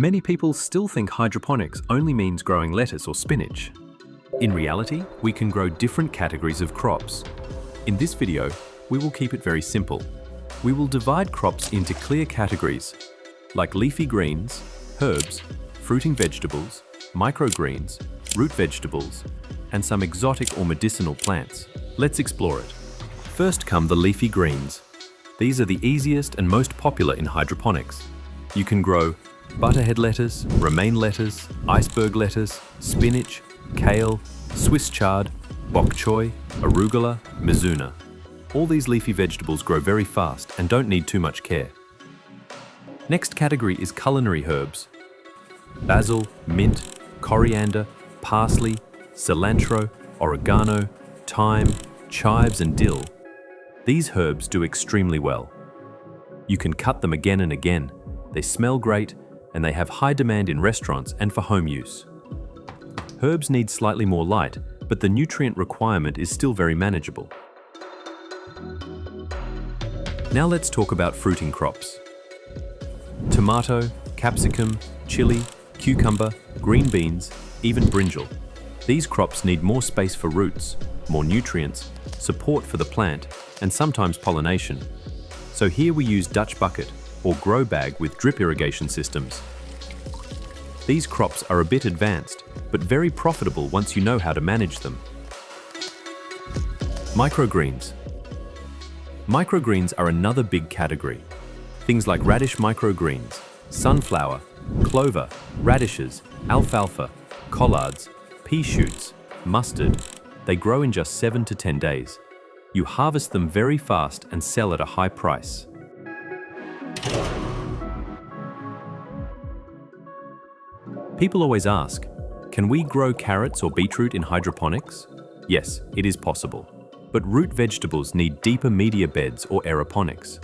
Many people still think hydroponics only means growing lettuce or spinach. In reality, we can grow different categories of crops. In this video, we will keep it very simple. We will divide crops into clear categories, like leafy greens, herbs, fruiting vegetables, microgreens, root vegetables, and some exotic or medicinal plants. Let's explore it. First come the leafy greens. These are the easiest and most popular in hydroponics. You can grow butterhead lettuce, romaine lettuce, iceberg lettuce, spinach, kale, Swiss chard, bok choy, arugula, mizuna. All these leafy vegetables grow very fast and don't need too much care. Next category is culinary herbs. Basil, mint, coriander, parsley, cilantro, oregano, thyme, chives and dill. These herbs do extremely well. You can cut them again and again. They smell great and they have high demand in restaurants and for home use. Herbs need slightly more light, but the nutrient requirement is still very manageable. Now let's talk about fruiting crops. Tomato, capsicum, chili, cucumber, green beans, even brinjal. These crops need more space for roots, more nutrients, support for the plant, and sometimes pollination. So here we use Dutch bucket or grow bag with drip irrigation systems. These crops are a bit advanced, but very profitable once you know how to manage them. Microgreens. Microgreens are another big category. Things like radish microgreens, sunflower, clover, radishes, alfalfa, collards, pea shoots, mustard. They grow in just 7 to 10 days. You harvest them very fast and sell at a high price. People always ask, can we grow carrots or beetroot in hydroponics? Yes, it is possible. But root vegetables need deeper media beds or aeroponics.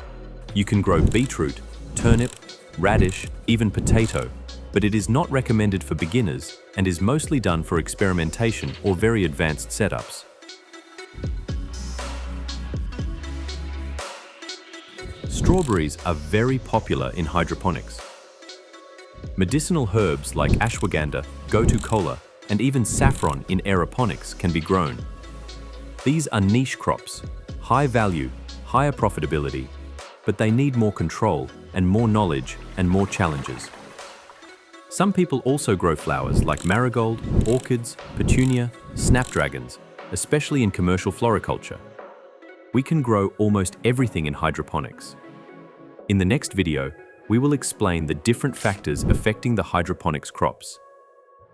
You can grow beetroot, turnip, radish, even potato, but it is not recommended for beginners and is mostly done for experimentation or very advanced setups. Strawberries are very popular in hydroponics. Medicinal herbs like ashwagandha, gotu kola, and even saffron in aeroponics can be grown. These are niche crops, high value, higher profitability, but they need more control and more knowledge and more challenges. Some people also grow flowers like marigold, orchids, petunia, snapdragons, especially in commercial floriculture. We can grow almost everything in hydroponics. In the next video, we will explain the different factors affecting the hydroponics crops.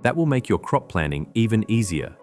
That will make your crop planning even easier.